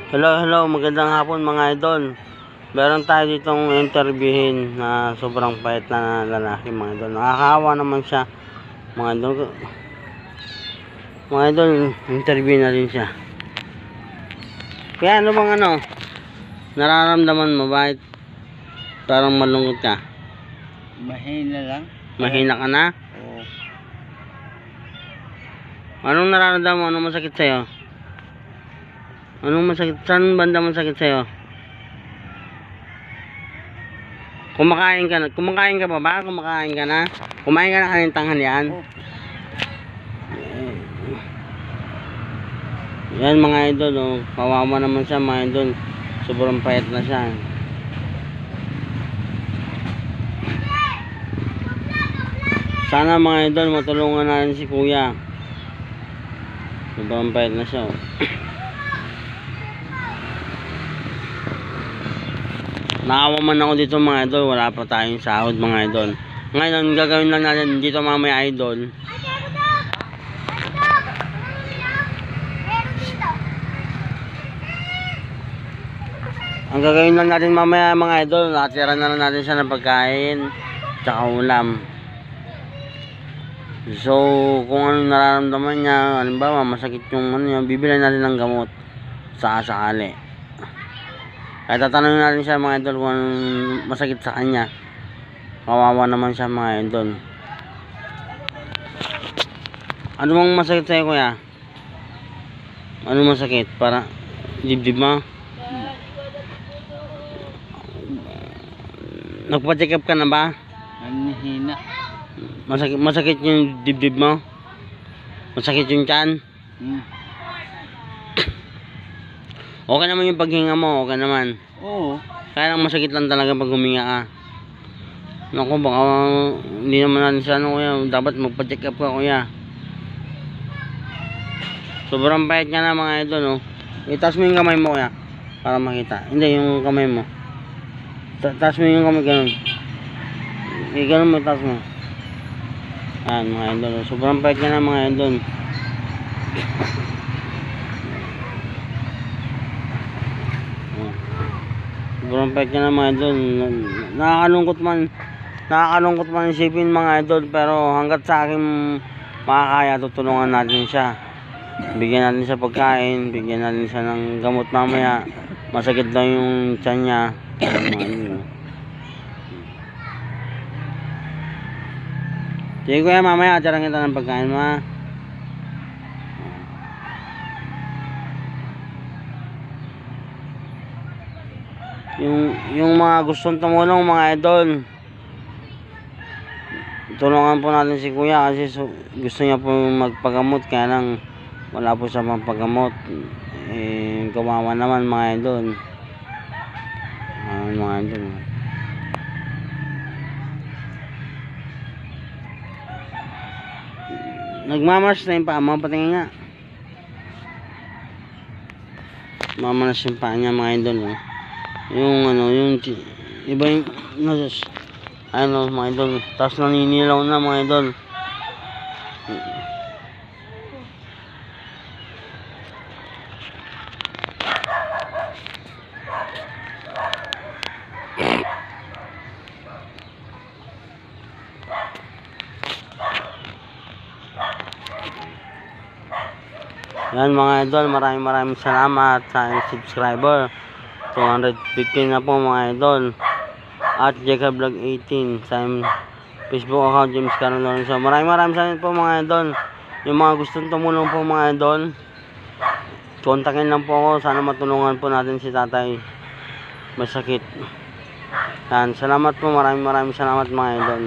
Hello, magandang hapon mga idol. Meron tayo ditong interviewin na sobrang pait na lalaki mga idol. Nakakahawa naman siya mga idol. Mga idol, interview na rin siya. Kaya ano bang nararamdaman mo? Bakit parang malungkot ka? Mahina lang. Mahina ka na? Oo. Anong nararamdaman mo? Anong masakit sa'yo? Anong masakit? Saan banda masakit sa'yo? Kumakain ka na? Kumakain ka pa ba? Kumakain ka na? Kumain ka na kanin tanghalian? Oh. Yan mga idol, oh. Kawawa naman siya mga idol. Sobrang payat na siya. Sana mga idol matulungan natin si kuya. Sobrang payat na siya, oh. Naawa man ako dito mga idol, wala pa tayong sahod mga idol. Ngayon, gagawin lang natin dito mamaya idol. Ang gagawin lang natin mamaya mga idol, nakatira na lang natin siya ng pagkain, tsaka ulam. So, kung anong nararamdaman niya, halimbawa masakit yung bibili natin ng gamot sa sakali. Kaya tatanungin natin siya mga idol kung masakit sa kanya. Kawawa naman siya mga idol. Ano bang masakit sa'yo kuya? Ano masakit? Para dibdib mo? Nagpa-check up ka na ba? Mahina. Masakit yung dibdib mo? Masakit yung tiyan? Okay naman yung paghinga mo, okay naman. Oo. Kaya lang masakit lang talaga pag huminga ka. Naku, baka hindi naman natin siya kuya. Dapat magpa-check up ka kuya. Sobrang payat nga na mga idol, oh. Itaas mo yung kamay mo kuya, para makita. Hindi, yung kamay mo. Taas mo yung kamay, ganun. Ganun mo, taas mo. Ayan mga idol, oh. Sobrang payat nga na mga idol. Sobrang payat ka na mga idol. Nakakalungkot man isipin mga idol, pero hanggat sa akin makakaya, tutulungan natin siya. Bigyan natin siya pagkain, bigyan natin siya ng gamot mamaya. Masakit daw yung tiyan niya. Sige kuya, mamaya atirahan kita ng pagkain mo, ha? Yung mga gustong tumulong mga idol, tulungan po natin si kuya kasi gusto niya po magpagamot, kaya lang wala po siya magpagamot. Kawawa naman mga idol. Mga idol, nagmamanas na yung paa mo, patingin nga. Mamanas yung paa niya mga idol, oh. Yung iba yung mga idol, tapos naninilaw na mga idol. Yan mga idol, maraming salamat sa subscriber. 215 na po mga idol. At Jacob Vlog 18 sa Facebook account James Carol Lorenzo. Maraming salamat po mga idol. Yung mga gustong tumulong po mga idol, kontakin lang po ako. Sana matulungan po natin si tatay, masakit. Yan, salamat po, maraming salamat mga idol.